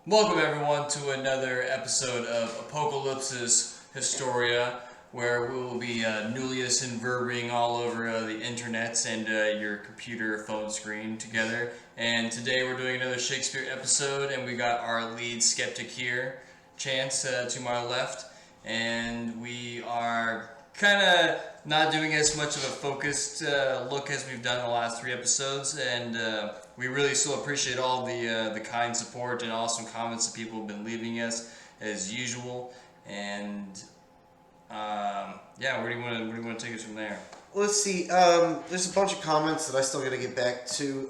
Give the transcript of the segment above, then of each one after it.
Welcome everyone to another episode of Apocalypse's Historia, where we will be Nullius and Verbing all over the internets and your computer phone screen together. And today we're doing another Shakespeare episode, and we got our lead skeptic here, Chance, to my left. And we are kind of not doing as much of a focused look as we've done the last 3 episodes, and we really still appreciate all the kind support and awesome comments that people have been leaving us as usual. And yeah, where do you want to take us from there? Let's see. There's a bunch of comments that I still got to get back to,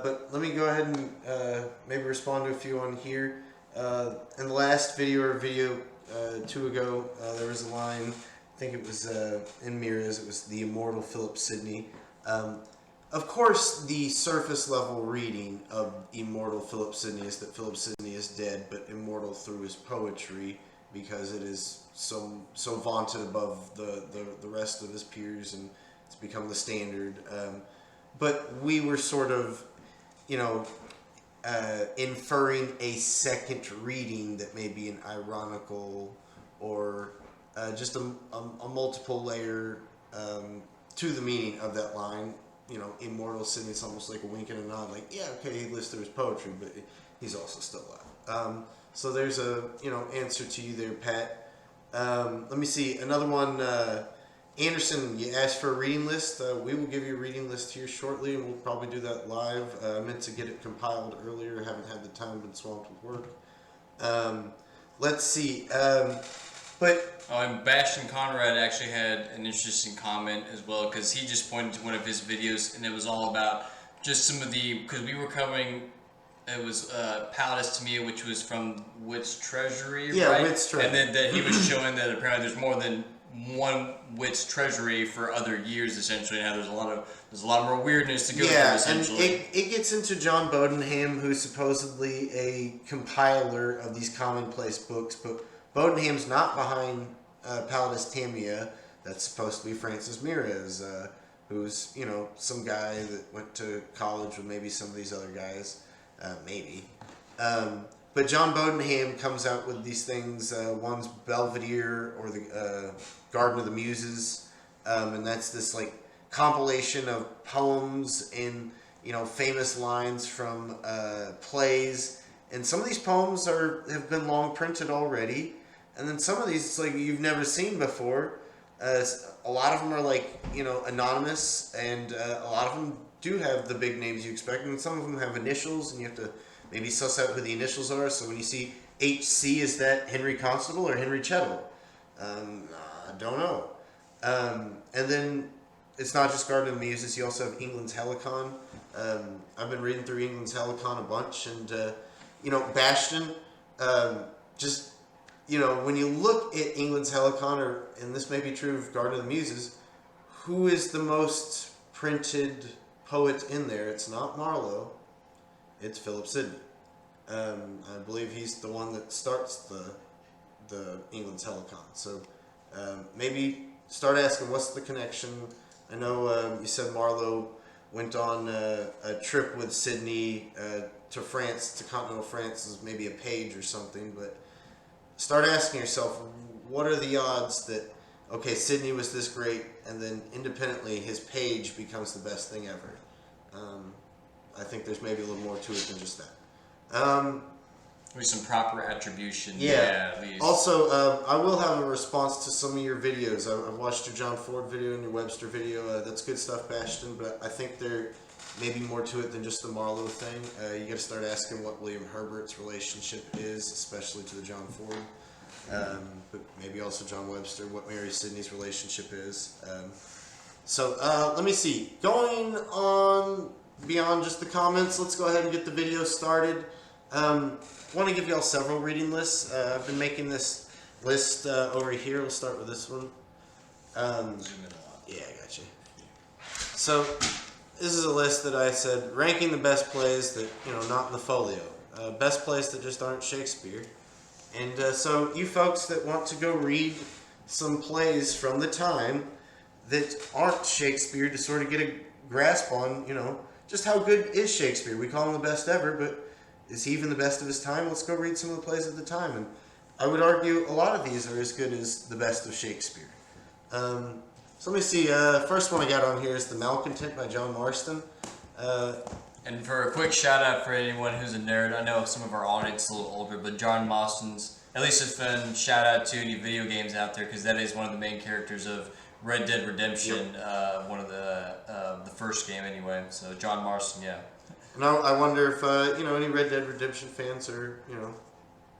but let me go ahead and maybe respond to a few on here. In the last video or video 2 ago, there was a line. I think it was in Mira's. It was the immortal Philip Sidney. Of course, the surface level reading of immortal Philip Sidney is that Philip Sidney is dead, but immortal through his poetry, because it is so vaunted above the rest of his peers, and it's become the standard. But we were sort of, inferring a second reading that may be an ironical or just a multiple layer to the meaning of that line. Immortal Sidney, it's almost like a wink and a nod, like, yeah, okay, he lives through his poetry, but he's also still alive. So there's a, answer to you there, Pat. Let me see, another one, Anderson, you asked for a reading list. We will give you a reading list here shortly, and we'll probably do that live. I meant to get it compiled earlier, haven't had the time, been swamped with work. Let's see, and Bastion Conrad actually had an interesting comment as well, because he just pointed to one of his videos, and it was all about just some of because we were covering, it was Pallas Tamia, which was from Wit's Treasury, yeah, right? Wit's Treasury. And then that he was showing that apparently there's more than one Wit's Treasury for other years, essentially, and how there's a lot more weirdness to go through, essentially. And it gets into John Bodenham, who's supposedly a compiler of these commonplace books, but Bodenham's not behind Pallas Tamia. That's supposed to be Francis Meres, who's, some guy that went to college with maybe some of these other guys, maybe. But John Bodenham comes out with these things. One's Belvedere, or the Garden of the Muses, and that's this compilation of poems and famous lines from plays. And some of these poems have been long printed already. And then some of these, you've never seen before. A lot of them are anonymous, and a lot of them do have the big names you expect, and some of them have initials, and you have to maybe suss out who the initials are. So when you see HC, is that Henry Constable or Henry Chettle? I don't know. And then it's not just Garden of the Muses, you also have England's Helicon. I've been reading through England's Helicon a bunch, and Bastion, when you look at England's Helicon, and this may be true of Garden of the Muses, who is the most printed poet in there? It's not Marlowe, it's Philip Sidney. I believe he's the one that starts the England's Helicon. So maybe start asking, what's the connection? I know you said Marlowe went on a trip with Sidney to France, to continental France, as maybe a page or something, but start asking yourself, what are the odds that, okay, Sidney was this great, and then independently his page becomes the best thing ever? I think there's maybe a little more to it than just that. With some proper attribution. Yeah. At least. Also, I will have a response to some of your videos. I've watched your John Ford video and your Webster video. That's good stuff, Bastion, but I think there may be more to it than just the Marlowe thing. You got to start asking what William Herbert's relationship is, especially to the John Ford. But maybe also John Webster, what Mary Sidney's relationship is. So let me see. Going on beyond just the comments, let's go ahead and get the video started. I want to give y'all several reading lists. I've been making this list over here. We'll start with this one. Yeah, I got you. So this is a list that I said ranking the best plays that, not in the folio. Best plays that just aren't Shakespeare. And so you folks that want to go read some plays from the time that aren't Shakespeare to sort of get a grasp on, just how good is Shakespeare. We call him the best ever, but is he even the best of his time? Let's go read some of the plays of the time. And I would argue a lot of these are as good as the best of Shakespeare. So let me see. First one I got on here is The Malcontent by John Marston. And for a quick shout out for anyone who's a nerd, I know some of our audience is a little older, but John Marston's, at least it's been shout out to any video games out there, because that is one of the main characters of Red Dead Redemption, one of the first game anyway. So John Marston, yeah. And I wonder if any Red Dead Redemption fans are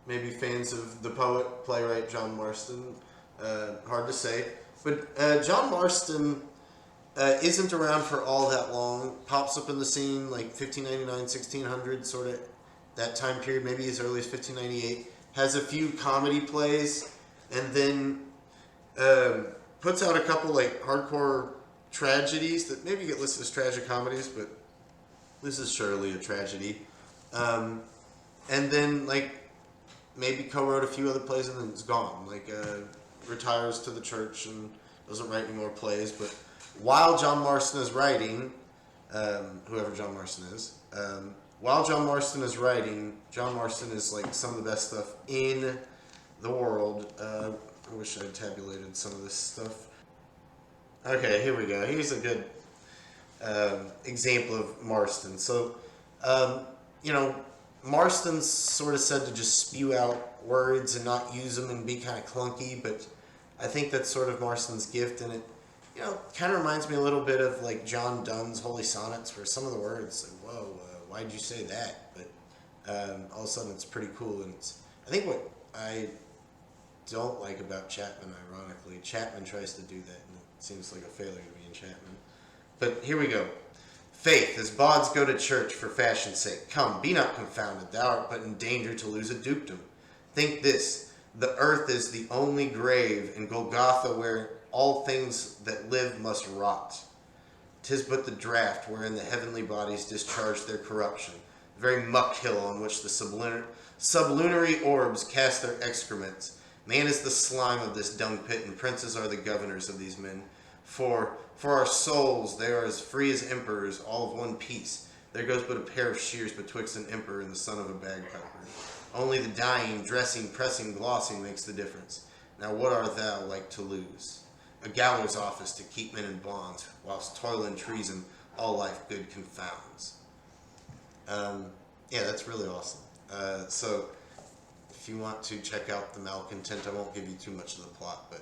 maybe fans of the poet playwright John Marston. Hard to say, but John Marston isn't around for all that long. Pops up in the scene like 1599, 1600, sort of that time period, maybe as early as 1598. Has a few comedy plays, and then puts out a couple like hardcore tragedies that maybe get listed as tragic comedies, but this is surely a tragedy. And then like maybe co-wrote a few other plays, and then it's gone. Like retires to the church and doesn't write any more plays. But while John Marston is writing, whoever John Marston is, while John Marston is writing, John Marston is like some of the best stuff in the world. I wish I'd tabulated some of this stuff. Okay, here we go. Here's a good example of Marston. So, Marston's sort of said to just spew out words and not use them and be kind of clunky, but I think that's sort of Marston's gift, and it, kind of reminds me a little bit of like John Donne's Holy Sonnets, where some of the words, like, whoa, why'd you say that? But all of a sudden it's pretty cool, and I think what I don't like about Chapman, ironically, Chapman tries to do that, and it seems like a failure to me in Chapman. But here we go. Faith, as bawds go to church for fashion's sake. Come, be not confounded, thou art but in danger to lose a dukedom. Think this, the earth is the only grave in Golgotha where all things that live must rot. 'Tis but the draught wherein the heavenly bodies discharge their corruption, the very muck hill on which the sublunary orbs cast their excrements. Man is the slime of this dung pit, and princes are the governors of these men. For our souls, they are as free as emperors, all of one piece. There goes but a pair of shears betwixt an emperor and the son of a bagpiper. Only the dyeing, dressing, pressing, glossing makes the difference. Now what art thou like to lose? A gallows office to keep men in bonds, whilst toil and treason all life good confounds. Yeah, that's really awesome. So if you want to check out The Malcontent, I won't give you too much of the plot, but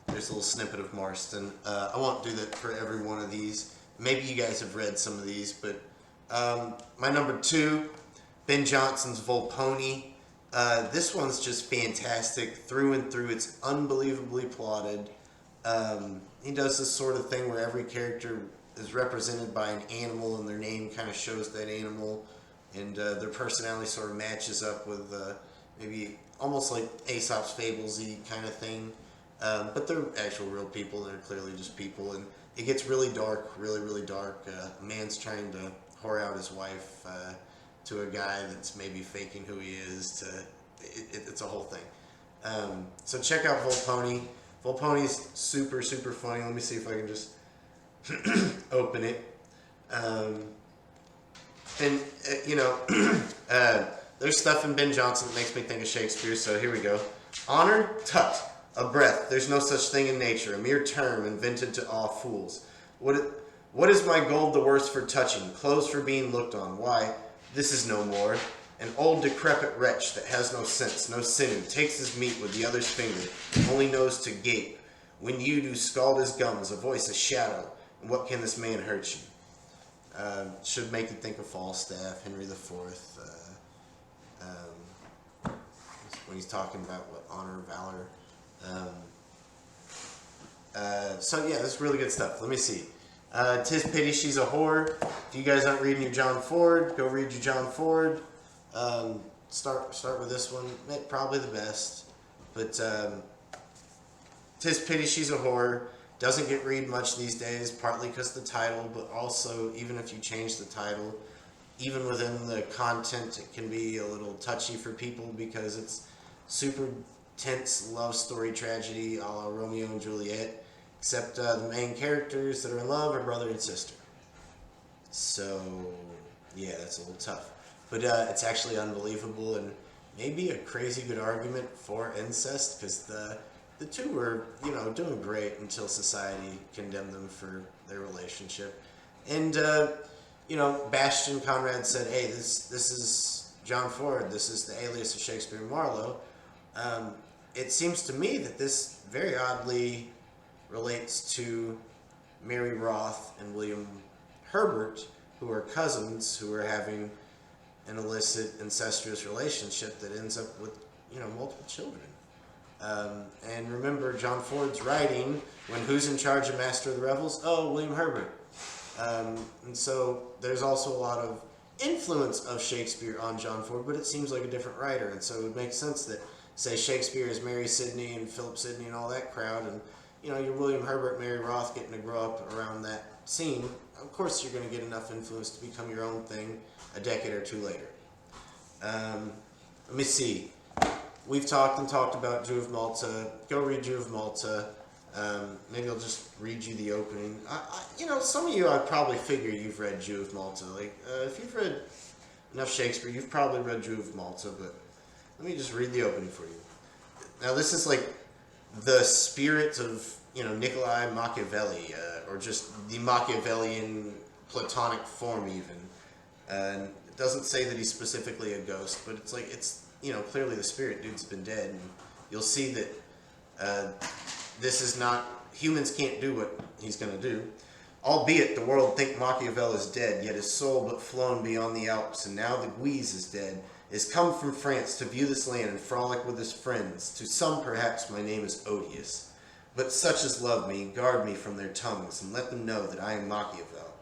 there's a little snippet of Marston. I won't do that for every one of these. Maybe you guys have read some of these, but my number 2, Ben Jonson's Volpone. This one's just fantastic through and through. It's unbelievably plotted. He does this sort of thing where every character is represented by an animal, and their name kind of shows that animal, and their personality sort of matches up with maybe almost like Aesop's Fables-y kind of thing. But they're actual real people, and they're clearly just people, and it gets really dark, really, really dark. A man's trying to whore out his wife to a guy that's maybe faking who he is. It's a whole thing. So check out Volpone. Volpone's super, super funny. Let me see if I can just open it. There's stuff in Ben Jonson that makes me think of Shakespeare, so here we go. Honor? Tut. A breath. There's no such thing in nature. A mere term invented to awe fools. What is my gold the worse for touching? Clothes for being looked on. Why, this is no more. An old decrepit wretch that has no sense, no sinew, takes his meat with the other's finger, only knows to gape. When you do scald his gums, a voice, a shadow, and what can this man hurt you? Should make you think of Falstaff, Henry IV, when he's talking about what honor, valor. So yeah, this is really good stuff. Let me see. 'Tis pity she's a whore. If you guys aren't reading your John Ford, go read your John Ford. Start with this one. Probably the best. But 'tis pity she's a whore. Doesn't get read much these days, partly because the title, but also even if you change the title, even within the content, it can be a little touchy for people because it's super tense love story tragedy a la Romeo and Juliet, except the main characters that are in love are brother and sister. So yeah, that's a little tough. but it's actually unbelievable and maybe a crazy good argument for incest, because the two were, doing great until society condemned them for their relationship. And, Bastian Conrad said, hey, this is John Ford, this is the alias of Shakespeare and Marlowe. It seems to me that this very oddly relates to Mary Roth and William Herbert, who are cousins who are having an illicit incestuous relationship that ends up with, multiple children. And remember, John Ford's writing, when who's in charge of Master of the Revels? Oh, William Herbert. And so there's also a lot of influence of Shakespeare on John Ford, but it seems like a different writer. And so it would make sense that, say, Shakespeare is Mary Sidney and Philip Sidney and all that crowd, and, you're William Herbert, Mary Roth getting to grow up around that scene. Of course you're going to get enough influence to become your own thing a decade or two later. Let me see. We've talked about Jew of Malta. Go read Jew of Malta. Maybe I'll just read you the opening. Some of you, I probably figure you've read Jew of Malta. If you've read enough Shakespeare, you've probably read Jew of Malta, but let me just read the opening for you. Now, this is like the spirit of, Niccolo Machiavelli, or just the Machiavellian Platonic form even. And it doesn't say that he's specifically a ghost, but it's clearly the spirit dude's been dead. And you'll see that this is not, humans can't do what he's going to do. Albeit the world think Machiavel is dead, yet his soul but flown beyond the Alps, and now the Guise is dead, is come from France to view this land and frolic with his friends. To some perhaps my name is odious, but such as love me, guard me from their tongues, and let them know that I am Machiavel.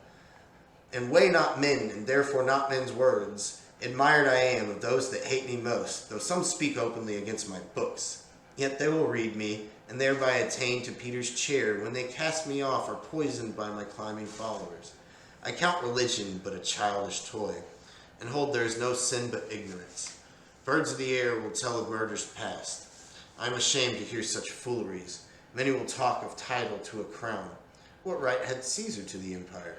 And weigh not men, and therefore not men's words. Admired I am of those that hate me most, though some speak openly against my books. Yet they will read me, and thereby attain to Peter's chair, when they cast me off or poisoned by my climbing followers. I count religion but a childish toy, and hold there is no sin but ignorance. Birds of the air will tell of murders past. I am ashamed to hear such fooleries. Many will talk of title to a crown. What right had Caesar to the empire?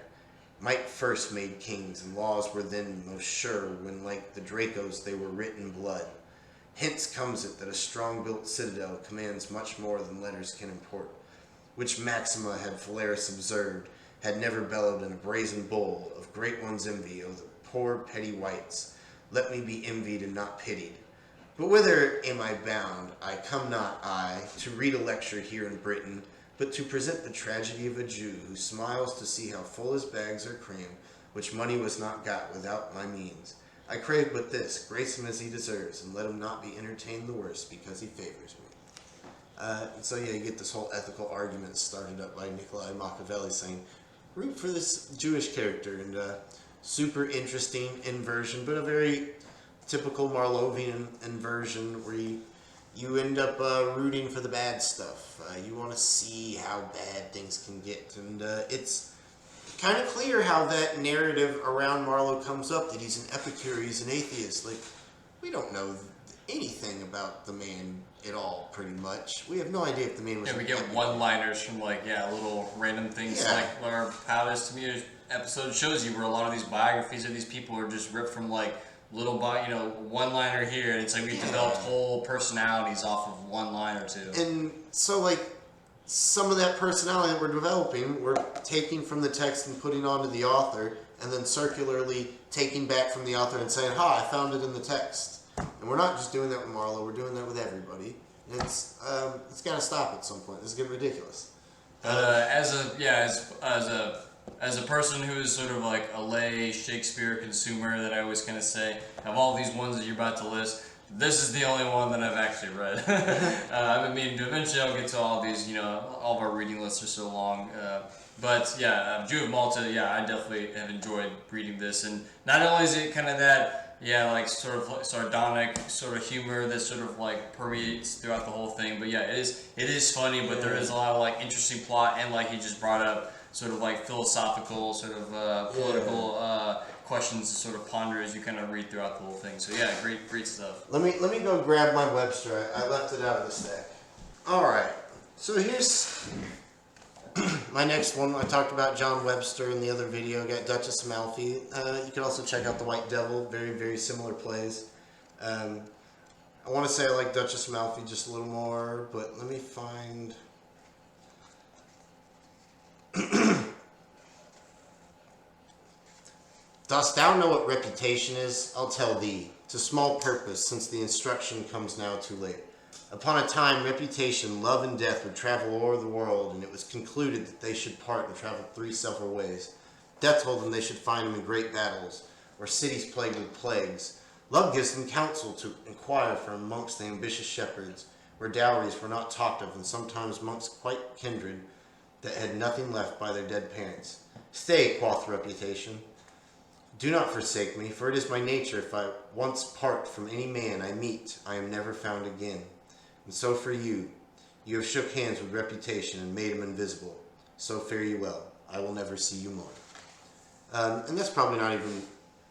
Might first made kings, and laws were then most sure, when like the Dracos they were writ in blood. Hence comes it that a strong-built citadel commands much more than letters can import, which maxima had Phalaris observed, had never bellowed in a brazen bull of great one's envy, O the poor petty wights. Let me be envied and not pitied. But whither am I bound? I come not, to read a lecture here in Britain, but to present the tragedy of a Jew who smiles to see how full his bags are crammed, which money was not got without my means. I crave but this, grace him as he deserves, and let him not be entertained the worse because he favors me. You get this whole ethical argument started up by Niccolo Machiavelli saying, root for this Jewish character, and super interesting inversion, but a very typical Marlovian inversion where you end up rooting for the bad stuff. You want to see how bad things can get, and it's kind of clear how that narrative around Marlowe comes up, that he's an epicure, he's an atheist. We don't know anything about the man at all, pretty much. We have no idea if the man was we get one-liners from, little random things, like our Powers to Me episode shows you, where a lot of these biographies of these people are just ripped from, little one-liner here, and it's we've developed whole personalities off of one line or two. And so, some of that personality that we're developing, we're taking from the text and putting onto the author, and then circularly taking back from the author and saying, I found it in the text. And we're not just doing that with Marlowe, we're doing that with everybody. And it's got to stop at some point. This is getting ridiculous. As a person who is sort of a lay Shakespeare consumer, that I always kind of say, of all these ones that you're about to list, this is the only one that I've actually read. I've been meaning to. Eventually I'll get to all these, all of our reading lists are so long. Jew of Malta, I definitely have enjoyed reading this. And not only is it kind of that, sort of sardonic sort of humor that sort of permeates throughout the whole thing, but it is funny, but there is a lot of interesting plot, and he just brought up sort of philosophical, sort of political questions to sort of ponder as you kind of read throughout the whole thing. So great stuff. Let me go grab my Webster. I left it out of the stack. All right. So here's My next one, I talked about John Webster in the other video. Got Duchess Malfi. You can also check out the White Devil. Very, very similar plays. I want to say I like Duchess Malfi just a little more, but let me find. Dost thou know what reputation is? I'll tell thee. To small purpose, since the instruction comes now too late. Upon a time, reputation, love, and death would travel o'er the world, and it was concluded that they should part and travel 3 several ways. Death told them they should find him in great battles, or cities plagued with plagues. Love gives them counsel to inquire from amongst the ambitious shepherds, where dowries were not talked of, and sometimes monks quite kindred, that had nothing left by their dead parents. Stay, quoth reputation. Do not forsake me, for it is my nature, if I once part from any man I meet, I am never found again. And so for you, you have shook hands with reputation and made him invisible. So fare you well. I will never see you more. And that's probably not even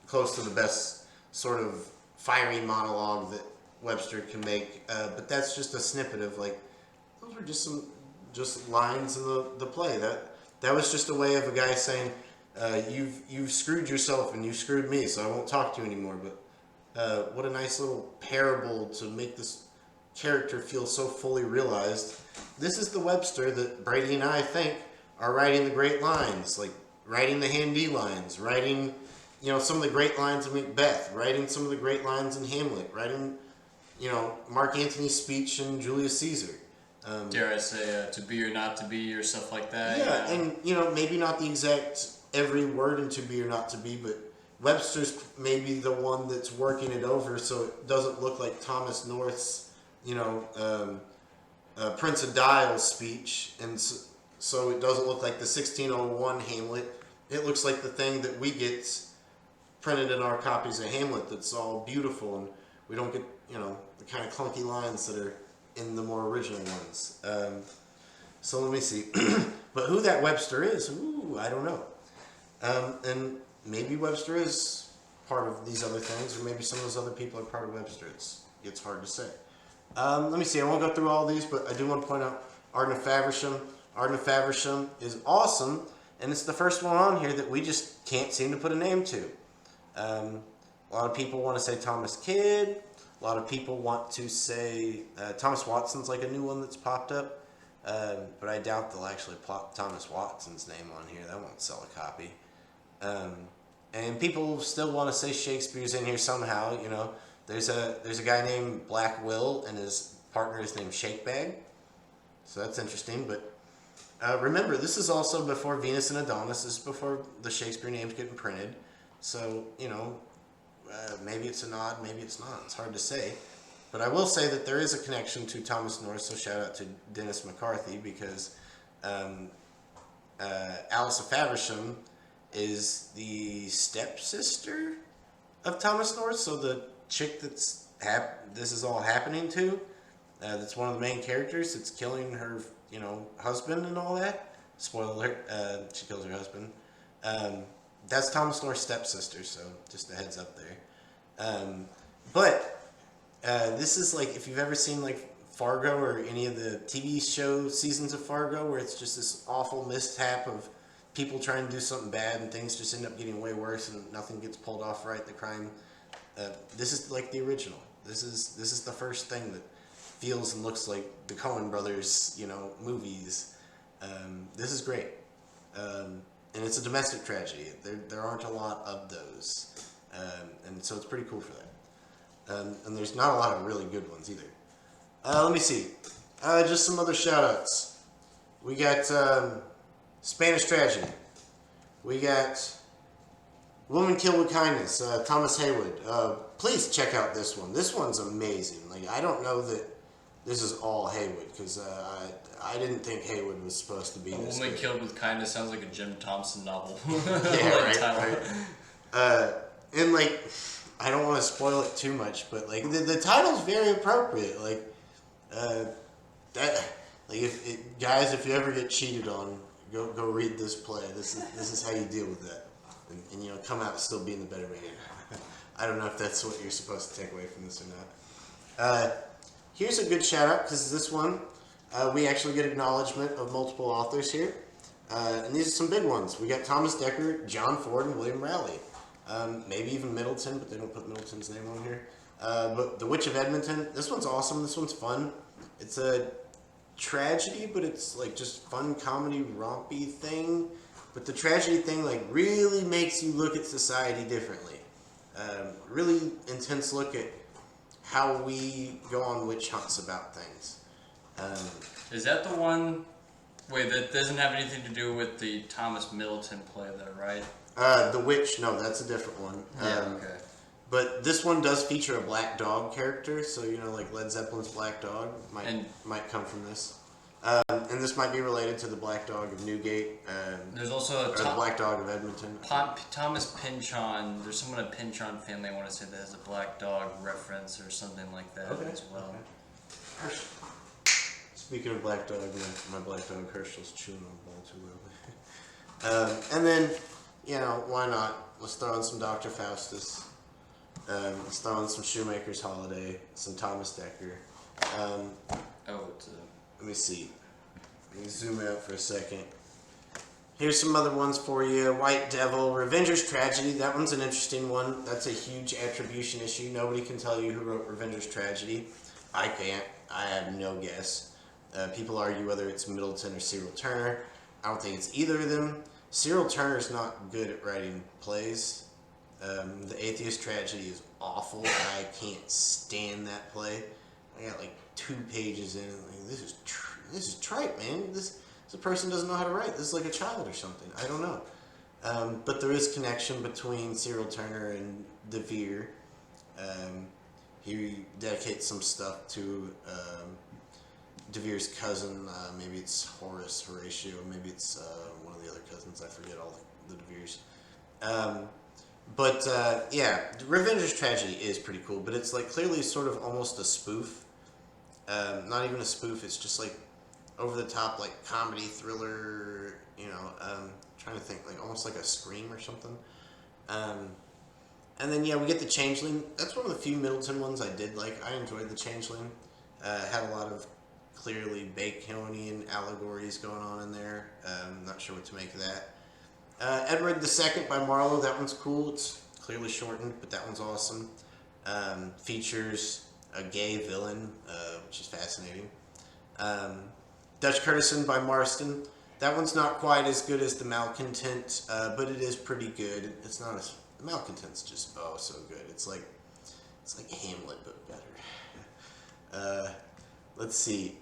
close to the best sort of fiery monologue that Webster can make, but that's just a snippet of like, those were just lines in the play. That was just a way of a guy saying, you've screwed yourself and you screwed me, so I won't talk to you anymore. But what a nice little parable to make this character feel so fully realized. This is the Webster that Brady and I think are writing the great lines, like writing the handy lines, writing, some of the great lines in Macbeth, writing some of the great lines in Hamlet, writing, Mark Antony's speech in Julius Caesar. Dare I say, to be or not to be, or stuff like that. Yeah, and maybe not the exact every word in to be or not to be, but Webster's maybe the one that's working it over so it doesn't look like Thomas North's, Prince of Dial's speech, and so it doesn't look like the 1601 Hamlet. It looks like the thing that we get printed in our copies of Hamlet that's all beautiful, and we don't get, the kind of clunky lines that are in the more original ones. So let me see. But who that Webster is, I don't know. And maybe Webster is part of these other things, or maybe some of those other people are part of Webster. It's hard to say. Let me see. I won't go through all these, but I do want to point out Arden of Faversham. Arden of Faversham is awesome, and it's the first one on here that we just can't seem to put a name to. A lot of people want to say Thomas Kidd. A lot of people want to say Thomas Watson's like a new one that's popped up. But I doubt they'll actually plot Thomas Watson's name on here. That won't sell a copy. And people still want to say Shakespeare's in here somehow. There's a guy named Black Will, and his partner is named Shakebag. So that's interesting. But remember, this is also before Venus and Adonis. This is before the Shakespeare names getting printed. So, maybe it's a nod, maybe it's not. It's hard to say. But I will say that there is a connection to Thomas North, so shout out to Dennis McCarthy, because Alice of Faversham is the stepsister of Thomas North, so the chick that's this is all happening to, that's one of the main characters, that's killing her, husband and all that. Spoiler alert, she kills her husband. That's Thomas North's stepsister, so just a heads up there. This is like, if you've ever seen like Fargo or any of the TV show seasons of Fargo, where it's just this awful mishap of people trying to do something bad and things just end up getting way worse and nothing gets pulled off right, the crime. This is like the original. This is the first thing that feels and looks like the Coen brothers, movies. This is great. And it's a domestic tragedy. There aren't a lot of those. And so it's pretty cool for that. And there's not a lot of really good ones either. Let me see. Just some other shout-outs. We got Spanish Tragedy. We got Woman Killed with Kindness, Thomas Heywood. Please check out this one. This one's amazing. Like, I don't know that this is all Heywood, because I didn't think Heywood was supposed to be this Woman good. Killed with Kindness sounds like a Jim Thompson novel. Yeah, right. And like, I don't want to spoil it too much, but like the title's very appropriate. Like guys, if you ever get cheated on, go read this play. This is how you deal with that, and come out still being the better man. I don't know if that's what you're supposed to take away from this or not. Here's a good shout out, because this one we actually get acknowledgement of multiple authors here. And these are some big ones. We got Thomas Dekker, John Ford, and William Rowley. Maybe even Middleton, but they don't put Middleton's name on here. But The Witch of Edmonton, this one's awesome. This one's fun. It's a tragedy, but it's like just fun comedy rompy thing. But the tragedy thing like really makes you look at society differently. Really intense look at how we go on witch hunts about things. Is that the one? Wait, that doesn't have anything to do with the Thomas Middleton play, though, right? The Witch, no, that's a different one. Okay. But this one does feature a black dog character, so like Led Zeppelin's Black Dog might come from this. And this might be related to the Black Dog of Newgate. There's also the Black Dog of Edmonton. Thomas Pynchon. There's someone in Pynchon family I want to say that has a Black Dog reference or something like that as well. Okay. Speaking of Black Dog, my Black Dog Herschel's chewing on the ball too early. And then, why not? Let's throw in some Dr. Faustus. Let's throw in some Shoemaker's Holiday, some Thomas Dekker. Let me see. Let me zoom out for a second. Here's some other ones for you. White Devil, Revenger's Tragedy. That one's an interesting one. That's a huge attribution issue. Nobody can tell you who wrote Revenger's Tragedy. I can't. I have no guess. People argue whether it's Middleton or Cyril Turner. I don't think it's either of them. Cyril Turner's not good at writing plays. The Atheist Tragedy is awful. I can't stand that play. I got like 2 pages in. Like, this is trite, man. This person doesn't know how to write. This is like a child or something. I don't know. But there is connection between Cyril Turner and De Vere. He dedicates some stuff to De Vere's cousin. Maybe it's Horatio. Maybe it's one of the other cousins. I forget all the De Veres. Yeah, Revenger's Tragedy is pretty cool, but it's like clearly sort of almost a spoof. Not even a spoof, it's just like over the top, like comedy thriller, trying to think, like almost like a Scream or something. And then, we get the Changeling. That's one of the few Middleton ones I did like. I enjoyed the Changeling. Had a lot of clearly Baconian allegories going on in there. Not sure what to make of that. Edward II by Marlowe, that one's cool. It's clearly shortened, but that one's awesome. Features a gay villain, which is fascinating. Dutch Courtesan by Marston. That one's not quite as good as the Malcontent, but it is pretty good. It's not as... The Malcontent's just, so good. It's like Hamlet, but better. Let's see.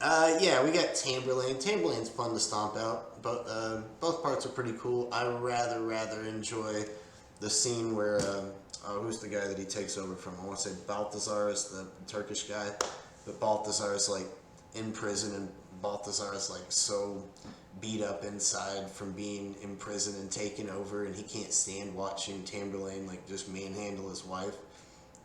We got Tamburlaine. Tamburlaine's fun to stomp out, but both parts are pretty cool. I rather enjoy the scene where who's the guy that he takes over from? I want to say Balthazar is the Turkish guy, but Balthazar is like in prison, and Balthazar is like so beat up inside from being in prison and taken over, and he can't stand watching Tamburlaine like just manhandle his wife,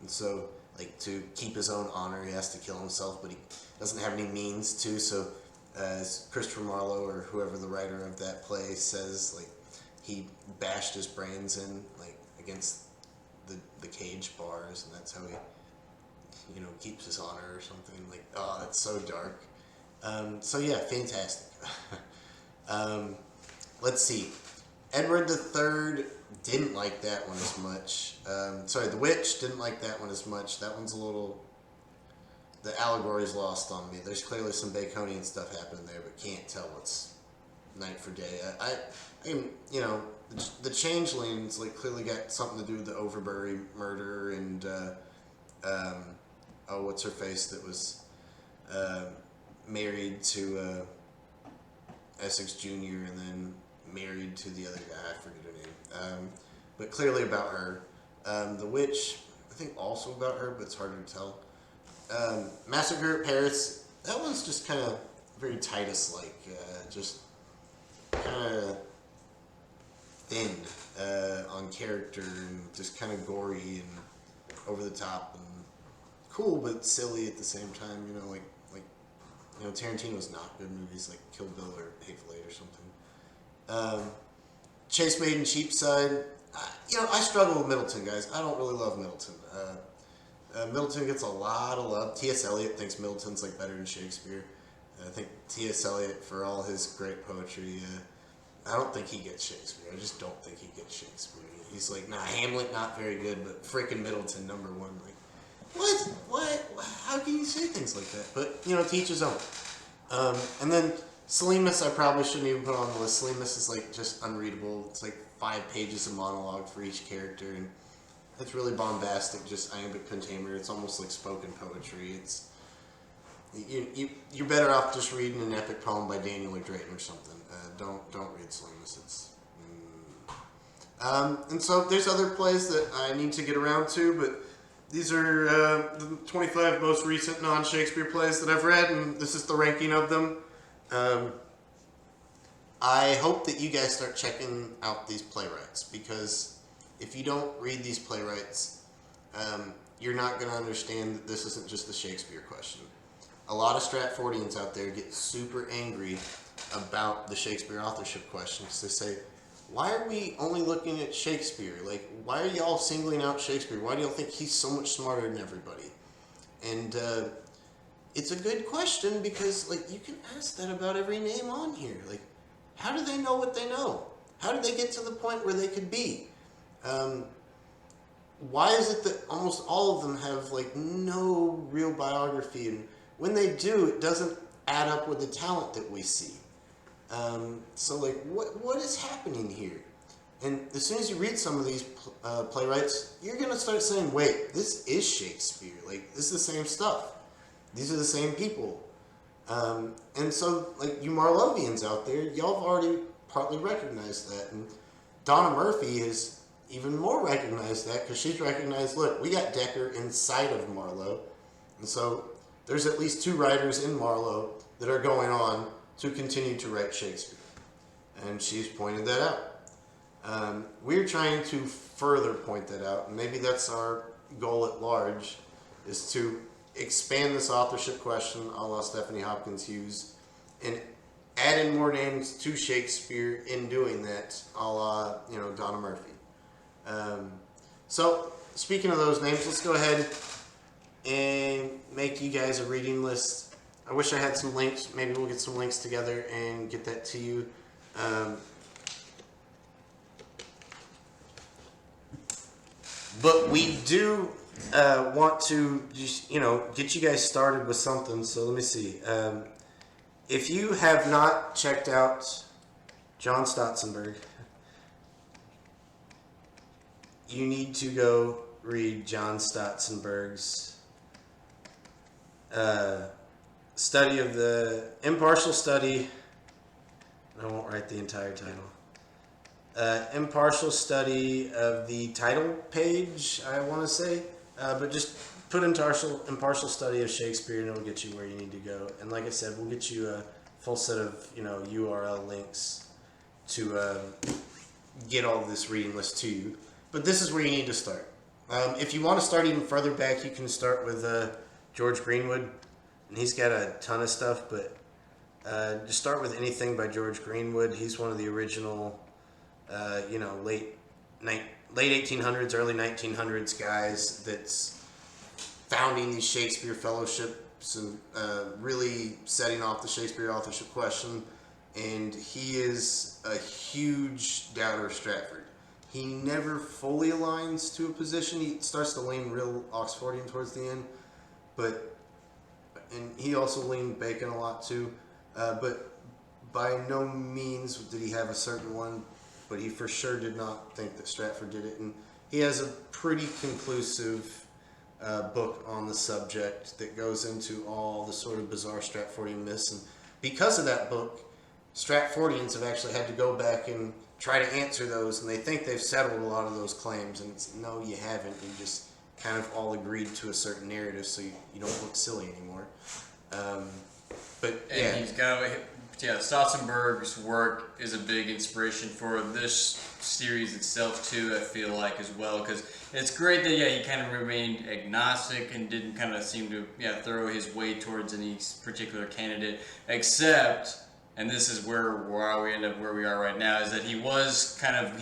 and so like to keep his own honor, he has to kill himself, but he doesn't have any means to. So, as Christopher Marlowe or whoever the writer of that play says, like he bashed his brains in like against the cage bars, and that's how he keeps his honor or something. Like, that's so dark. Fantastic. Let's see. Edward III didn't like that one as much. The Witch didn't like that one as much. That one's a little... The allegory's lost on me. There's clearly some Baconian stuff happening there, but can't tell what's night for day. The Changeling's like clearly got something to do with the Overbury murder and what's her face that was married to Essex Jr. and then married to the other guy. I forget her name. But clearly about her. The Witch, I think also about her, but it's harder to tell. Massacre at Paris, that one's just kind of very Titus-like, just kind of thin on character and just kind of gory and over the top and cool but silly at the same time. Tarantino's not good movies like Kill Bill or Hateful Eight or something. Chase Maiden Cheapside. I struggle with Middleton, guys. I don't really love Middleton. Middleton gets a lot of love. T.S. Eliot thinks Middleton's like better than Shakespeare. I think T.S. Eliot, for all his great poetry, I don't think he gets Shakespeare. I just don't think he gets Shakespeare. He's like, nah, Hamlet not very good, but frickin' Middleton #1. Like, what? How can you say things like that? But to each his own. And then Selimus, I probably shouldn't even put on the list. Selimus is like just unreadable. It's like 5 pages of monologue for each character, and it's really bombastic, just iambic pentameter. It's almost like spoken poetry. It's you're better off just reading an epic poem by Daniel or Drayton or something. Don't read Selimus. It's and so there's other plays that I need to get around to, but these are the 25 most recent non-Shakespeare plays that I've read, and this is the ranking of them. I hope that you guys start checking out these playwrights, because if you don't read these playwrights, you're not going to understand that this isn't just the Shakespeare question. A lot of Stratfordians out there get super angry about the Shakespeare authorship question, because they say, why are we only looking at Shakespeare? Like, why are y'all singling out Shakespeare? Why do y'all think he's so much smarter than everybody? And it's a good question, because like you can ask that about every name on here. Like, how do they know what they know? How did they get to the point where they could be? Why is it that almost all of them have like no real biography, and when they do, it doesn't add up with the talent that we see? So like, what is happening here? And as soon as you read some of these playwrights, you're going to start saying, wait, this is Shakespeare. Like, this is the same stuff. These are the same people. And so, like, you Marlovians out there, y'all have already partly recognized that. And Donna Murphy has even more recognized that, because she's recognized, look, we got Dekker inside of Marlowe. And so there's at least 2 writers in Marlowe that are going on to continue to write Shakespeare. And she's pointed that out. We're trying to further point that out, and maybe that's our goal at large, is to expand this authorship question a la Stephanie Hopkins Hughes, and add in more names to Shakespeare in doing that, a la Donna Murphy. So speaking of those names, let's go ahead and make you guys a reading list. I wish I had some links. Maybe we'll get some links together and get that to you. But we do want to just, get you guys started with something. So let me see. If you have not checked out John Stotzenberg, you need to go read John Stotzenberg's study of the impartial study. I won't write the entire title. Impartial study of the title page, I want to say, but just put impartial study of Shakespeare, and it'll get you where you need to go. And like I said, we'll get you a full set of URL links to get all of this reading list to you. But this is where you need to start. If you want to start even further back, you can start with George Greenwood, and he's got a ton of stuff. But just start with anything by George Greenwood. He's one of the original, late 1800s, early 1900s guys that's founding these Shakespeare fellowships and really setting off the Shakespeare authorship question. And he is a huge doubter of Stratford. He never fully aligns to a position. He starts to lean real Oxfordian towards the end, and he also leaned Bacon a lot too. But by no means did he have a certain one. But he for sure did not think that Stratford did it, and he has a pretty conclusive book on the subject that goes into all the sort of bizarre Stratfordian myths. And because of that book, Stratfordians have actually had to go back and try to answer those, and they think they've settled a lot of those claims, and it's, no, you haven't. You just kind of all agreed to a certain narrative, so you don't look silly anymore. But yeah, he's got Stotzenberg's work is a big inspiration for this series itself too, I feel like, as well, because it's great that he kind of remained agnostic and didn't kind of seem to throw his weight towards any particular candidate, except, and this is where we end up where we are right now, is that he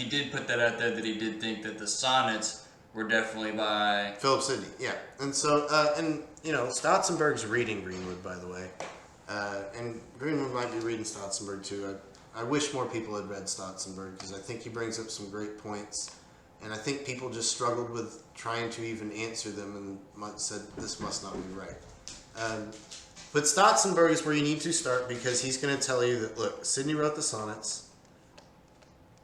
did put that out there, that he did think that the sonnets were definitely by Philip Sidney. Yeah. And so Stotzenberg's reading Greenwood, by the way. And Greenwood might be reading Stotzenberg too. I wish more people had read Stotzenberg because I think he brings up some great points. And I think people just struggled with trying to even answer them and said, this must not be right. But Stotzenberg is where you need to start because he's going to tell you that, look, Sidney wrote the sonnets,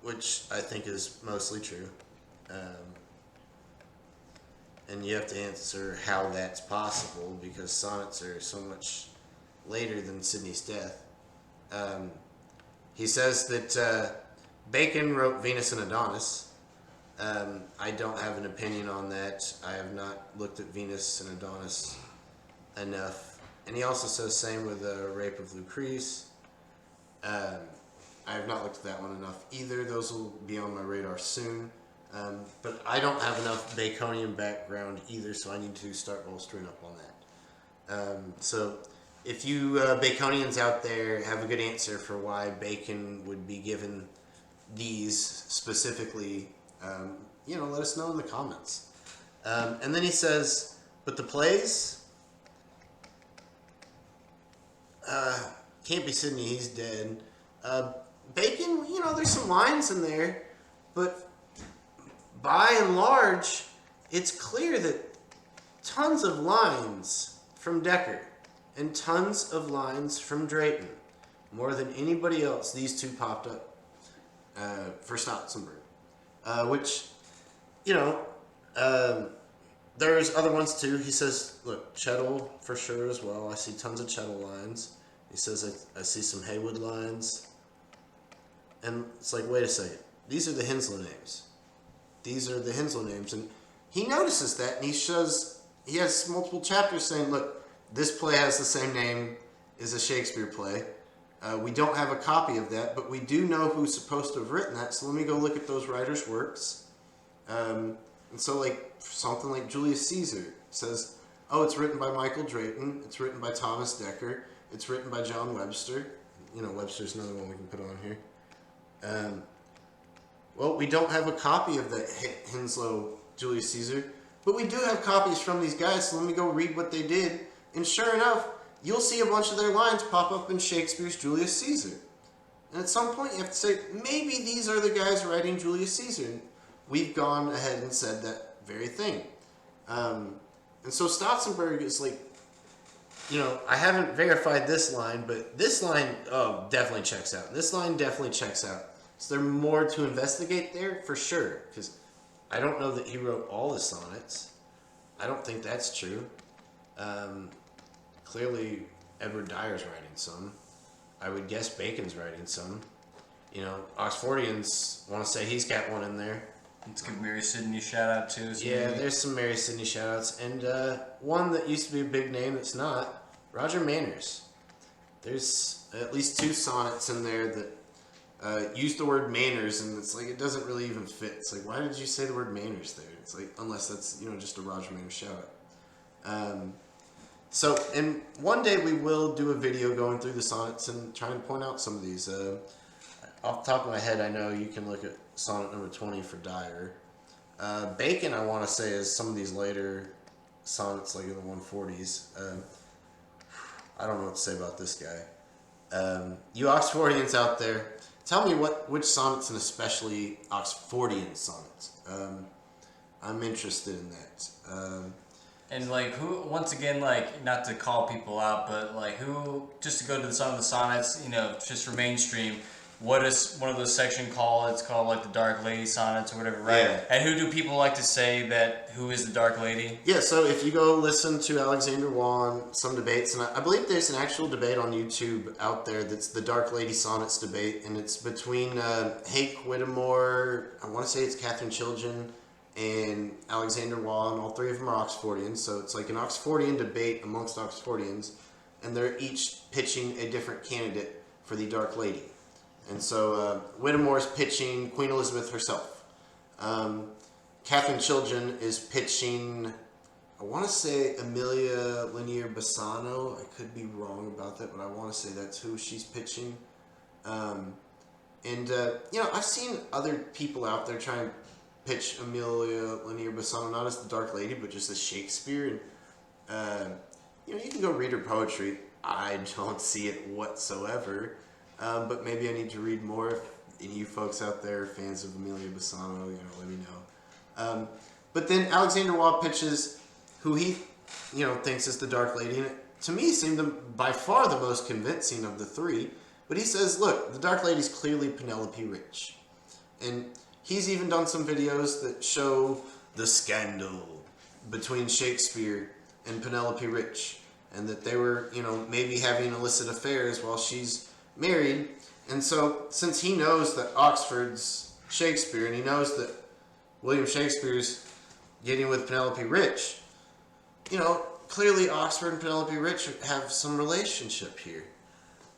which I think is mostly true. And you have to answer how that's possible because sonnets are so much later than Sidney's death. He says that Bacon wrote Venus and Adonis. I don't have an opinion on that. I have not looked at Venus and Adonis enough. And he also says same with Rape of Lucrece. I have not looked at that one enough either. Those will be on my radar soon. But I don't have enough Baconian background either, so I need to start bolstering up on that. So if you Baconians out there have a good answer for why Bacon would be given these specifically, let us know in the comments. And then he says, but the plays, can't be Sidney, he's dead. Bacon, there's some lines in there, but by and large, it's clear that tons of lines from Dekker and tons of lines from Drayton, more than anybody else, these two popped up for Stotzenberg. Which, there's other ones too. He says, look, Chettle for sure as well. I see tons of Chettle lines. He says, I see some Heywood lines. And it's like, wait a second. These are the Henslow names. These are the Henslow names. And he notices that, and he has multiple chapters saying, look, this play has the same name as a Shakespeare play. We don't have a copy of that, but we do know who's supposed to have written that, so let me go look at those writers' works. And so, like, something like Julius Caesar says, oh, it's written by Michael Drayton, it's written by Thomas Dekker, it's written by John Webster. Webster's another one we can put on here. Well, we don't have a copy of the Henslow Julius Caesar, but we do have copies from these guys, so let me go read what they did. And sure enough, you'll see a bunch of their lines pop up in Shakespeare's Julius Caesar. And at some point you have to say, maybe these are the guys writing Julius Caesar. And we've gone ahead and said that very thing. And so Stotzenberg is like, I haven't verified this line, but this line, definitely checks out. This line definitely checks out. Is there more to investigate there? For sure, because I don't know that he wrote all the sonnets. I don't think that's true. Clearly, Edward Dyer's writing some. I would guess Bacon's writing some. Oxfordians want to say he's got one in there. Let's give Mary Sidney a shout out too. Yeah, there's some Mary Sidney shout outs. And one that used to be a big name that's not, Roger Manners. There's at least two sonnets in there that use the word manners, and it's like, it doesn't really even fit. It's like, why did you say the word manners there? It's like, unless that's, just a Roger Manners shout out. And one day we will do a video going through the sonnets and trying to point out some of these. Off the top of my head, I know you can look at sonnet number 20 for Dyer. Bacon, I want to say, is some of these later sonnets, like in the 140s. I don't know what to say about this guy. You Oxfordians out there, tell me which sonnets, and especially Oxfordian sonnets. I'm interested in that. And who, once again, not to call people out, but who, just to go to some of the sonnets, just for mainstream, what is one of those sections called? It's called the Dark Lady sonnets or whatever, right? Yeah. And who do people like to say that, who is the Dark Lady? Yeah, so if you go listen to Alexander Wan, some debates, and I believe there's an actual debate on YouTube out there that's the Dark Lady sonnets debate, and it's between Hake Whittemore, I want to say it's Catherine Chilgen, and Alexander Wan. All three of them are Oxfordians, so it's like an Oxfordian debate amongst Oxfordians, and they're each pitching a different candidate for the Dark Lady. And so Whittemore's pitching Queen Elizabeth herself. Catherine Chilgen is pitching, I want to say Amelia Linear Bassano. I could be wrong about that, but I want to say that's who she's pitching. I've seen other people out there try and pitch Amelia Linear Bassano, not as the Dark Lady, but just as Shakespeare. And you can go read her poetry. I don't see it whatsoever. But maybe I need to read more. If any of you folks out there are fans of Amelia Bassano, let me know. But then Alexander Waugh pitches who he, thinks is the Dark Lady, and it, to me, seemed by far the most convincing of the three. But he says, look, the Dark Lady's clearly Penelope Rich. And he's even done some videos that show the scandal between Shakespeare and Penelope Rich, and that they were, maybe having illicit affairs while she's married. And so, since he knows that Oxford's Shakespeare, and he knows that William Shakespeare's getting with Penelope Rich, clearly Oxford and Penelope Rich have some relationship here.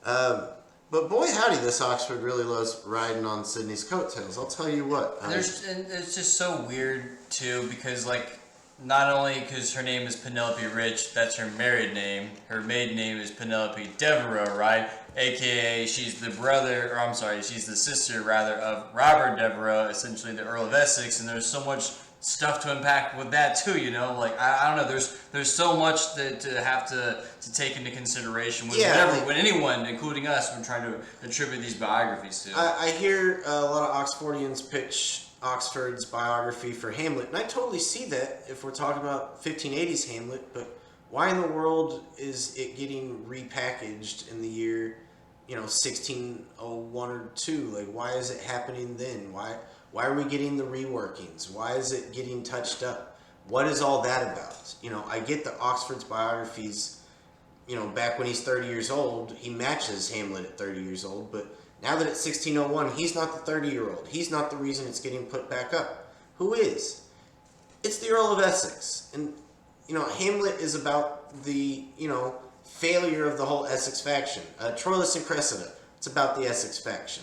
But boy howdy, this Oxford really loves riding on Sydney's coattails. I'll tell you what. It's just so weird, too, because, not only because her name is Penelope Rich, that's her married name. Her maiden name is Penelope Devereux, right? AKA she's the sister, of Robert Devereux, essentially the Earl of Essex, and there's so much stuff to unpack with that too, I don't know, there's so much that to have to take into consideration with when anyone, including us, when trying to attribute these biographies to. I hear a lot of Oxfordians pitch Oxford's biography for Hamlet, and I totally see that if we're talking about 1580s Hamlet, but why in the world is it getting repackaged in the year 1601 or 2? Why is it happening then? Why are we getting the reworkings? Why is it getting touched up? What is all that about? I get that Oxford's biographies, back when he's 30 years old, he matches Hamlet at 30 years old, but now that it's 1601, he's not the 30-year-old. He's not the reason it's getting put back up. Who is? It's the Earl of Essex. And, Hamlet is about the, failure of the whole Essex faction. Troilus and Cressida, it's about the Essex faction.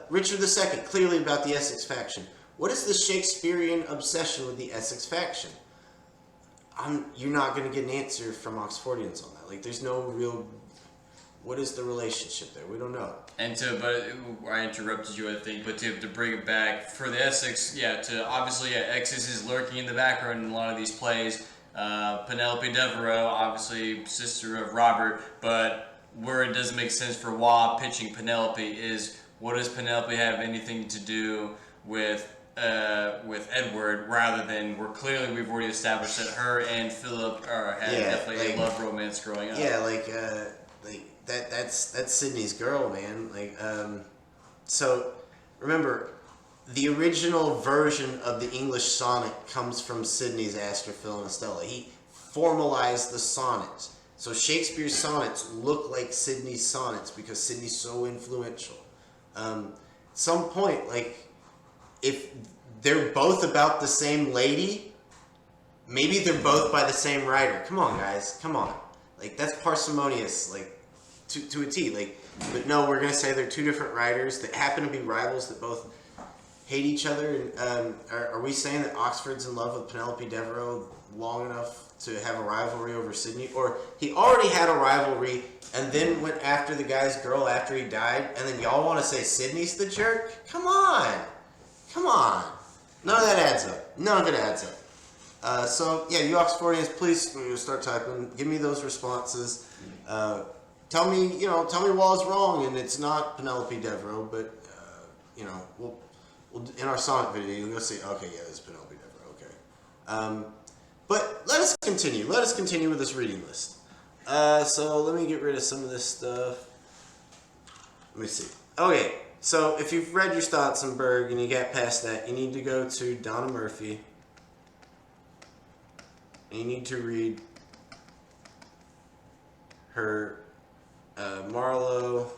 Richard II, clearly about the Essex faction. What is the Shakespearean obsession with the Essex faction? You're not going to get an answer from Oxfordians on that. There's no real... What is the relationship there? We don't know. I interrupted you, I think, but to bring it back, for the Essex, Essex is lurking in the background in a lot of these plays. Penelope Devereux, obviously sister of Robert, but where it doesn't make sense for Waugh pitching Penelope is, what does Penelope have anything to do with Edward, rather than we've already established that her and Philip had definitely a love romance growing up. Yeah, that's Sydney's girl, man. So remember, the original version of the English sonnet comes from Sidney's Astrophil and Estella. He formalized the sonnet. So Shakespeare's sonnets look like Sidney's sonnets because Sidney's so influential. At some point, if they're both about the same lady, maybe they're both by the same writer. Come on, guys. Come on. That's parsimonious, to a T. But no, we're going to say they're two different writers that happen to be rivals that both hate each other. And are we saying that Oxford's in love with Penelope Devereux long enough to have a rivalry over Sidney? Or he already had a rivalry and then went after the guy's girl after he died, and then y'all want to say Sidney's the jerk? Come on. None of that adds up. None of it adds up. You Oxfordians, please start typing. Give me those responses. Tell me Waugh's wrong and it's not Penelope Devereux, but we'll in our sonnet video you'll see. Okay, yeah, it's Penelope Devereux. Okay, but let us continue. Let us continue with this reading list. So let me get rid of some of this stuff. Let me see. Okay, so if you've read your Stotzenberg and you get past that, you need to go to Donna Murphy. And you need to read her Marlowe,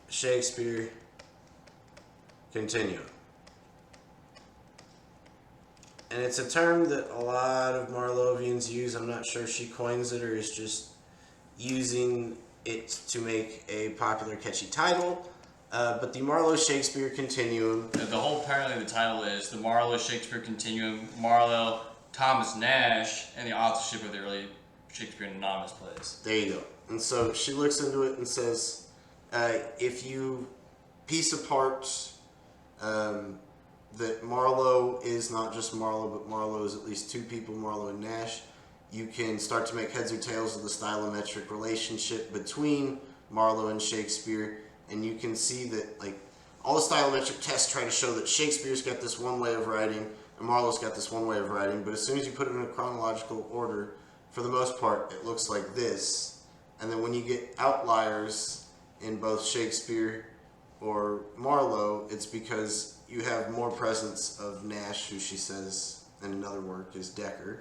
Shakespeare Continuum. And it's a term that a lot of Marlovians use. I'm not sure if she coins it or is just using it to make a popular, catchy title. But the Marlowe Shakespeare Continuum. Apparently the title is the Marlowe Shakespeare Continuum, Marlowe, Thomas Nash, and the authorship of the early Shakespearean anonymous plays. There you go. And so she looks into it and says, if you piece apart that Marlowe is not just Marlowe, but Marlowe is at least two people, Marlowe and Nash, you can start to make heads or tails of the stylometric relationship between Marlowe and Shakespeare, and you can see that like all the stylometric tests try to show that Shakespeare's got this one way of writing and Marlowe's got this one way of writing, but as soon as you put it in a chronological order, for the most part, it looks like this. And then when you get outliers in both Shakespeare or Marlowe, it's because you have more presence of Nash, who she says in another work is Dekker.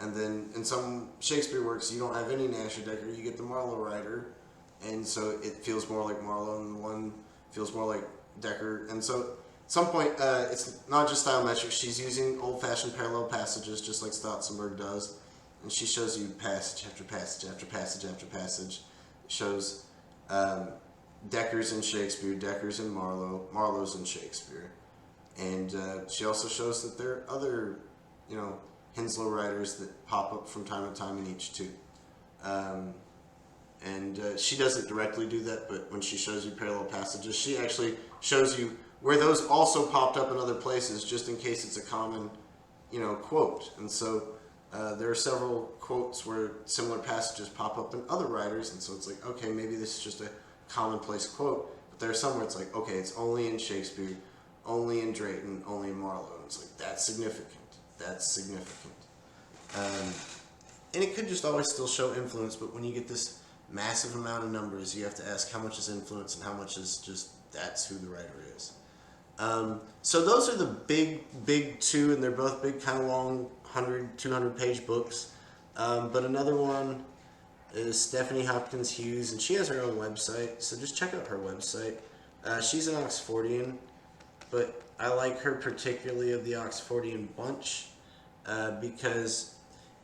And then in some Shakespeare works, you don't have any Nash or Dekker, you get the Marlowe writer, and so it feels more like Marlowe, and one feels more like Dekker. And so at some point, it's not just stylometric, she's using old-fashioned parallel passages, just like Stotzenberg does, and she shows you passage after passage after passage after passage. It shows Dekker's in Shakespeare, Dekker's in Marlowe, Marlowe's in Shakespeare. And she also shows that there are other, Henslow writers that pop up from time to time in each too. She doesn't directly do that, but when she shows you parallel passages, she actually shows you where those also popped up in other places, just in case it's a common, quote. And so there are several quotes where similar passages pop up in other writers, and so it's like, okay, maybe this is just a commonplace quote, but there are some where it's like, okay, it's only in Shakespeare, only in Drayton, only in Marlowe, and it's like, that's significant. That's significant. And it could just always still show influence, but when you get this massive amount of numbers, you have to ask how much is influence and how much is just that's who the writer is. So those are the big two, and they're both big, kind of long, 100, 200 page books. But another one is Stephanie Hopkins Hughes, and she has her own website, so just check out her website. She's an Oxfordian, but I like her particularly of the Oxfordian bunch, because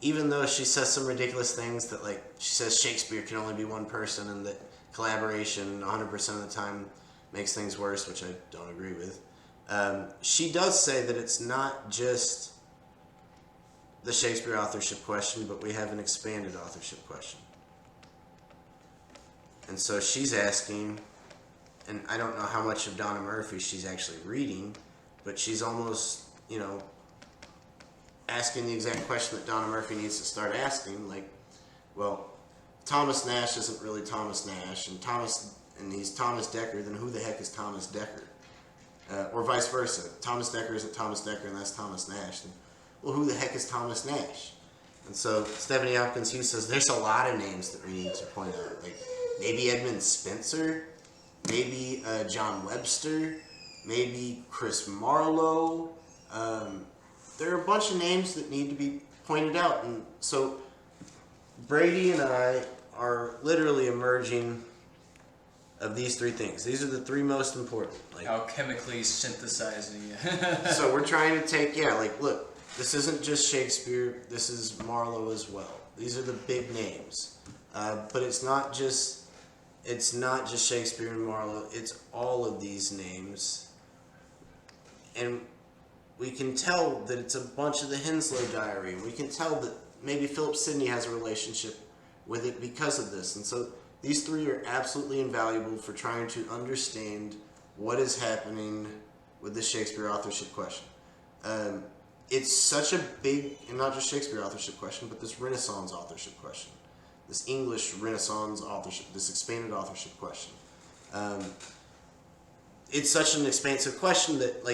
even though she says some ridiculous things that, like, she says Shakespeare can only be one person and that collaboration 100% of the time makes things worse, which I don't agree with, she does say that it's not just the Shakespeare authorship question, but we have an expanded authorship question. And so she's asking, and I don't know how much of Donna Murphy she's actually reading, but she's almost, asking the exact question that Donna Murphy needs to start asking, like, well, Thomas Nash isn't really Thomas Nash, and he's Thomas Dekker, then who the heck is Thomas Dekker? Or vice versa. Thomas Dekker isn't Thomas Dekker, and that's Thomas Nash. Then, well, who the heck is Thomas Nash? And so Stephanie Hopkins Hughes says there's a lot of names that we need to point out. Like, maybe Edmund Spencer, maybe John Webster, maybe Chris Marlowe. There are a bunch of names that need to be pointed out. And so Brady and I are literally emerging of these three things. These are the three most important. Like, alchemically synthesizing. So we're trying to take, look, this isn't just Shakespeare, this is Marlowe as well. These are the big names. But it's not just Shakespeare and Marlowe, it's all of these names. And we can tell that it's a bunch of the Henslow Diary. We can tell that maybe Philip Sidney has a relationship with it because of this. And so these three are absolutely invaluable for trying to understand what is happening with the Shakespeare authorship question. It's such a big, and not just Shakespeare authorship question, but this Renaissance authorship question. This English Renaissance authorship, this expanded authorship question. It's such an expansive question that,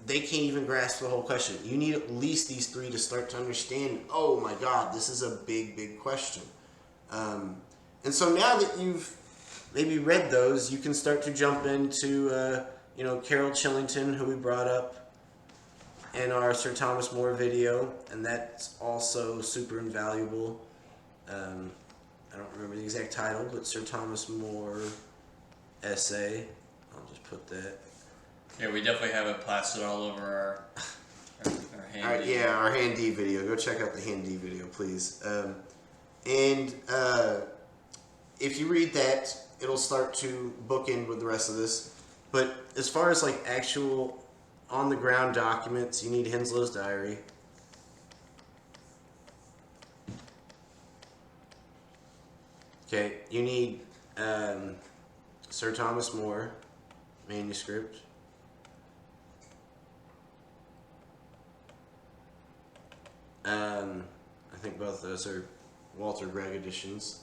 they can't even grasp the whole question. You need at least these three to start to understand, oh my God, this is a big question. And so now that you've maybe read those, you can start to jump into, Carol Chillington, who we brought up in our Sir Thomas More video, and that's also super invaluable. I don't remember the exact title, but Sir Thomas More essay. I'll just put that. Yeah, we definitely have it plastered all over our handy. Our handy video. Go check out the handy video, please. If you read that, it'll start to bookend with the rest of this. But as far as actual on-the-ground documents, you need Henslow's diary. Okay, you need Sir Thomas More manuscript. I I think both those are Walter Gregg editions.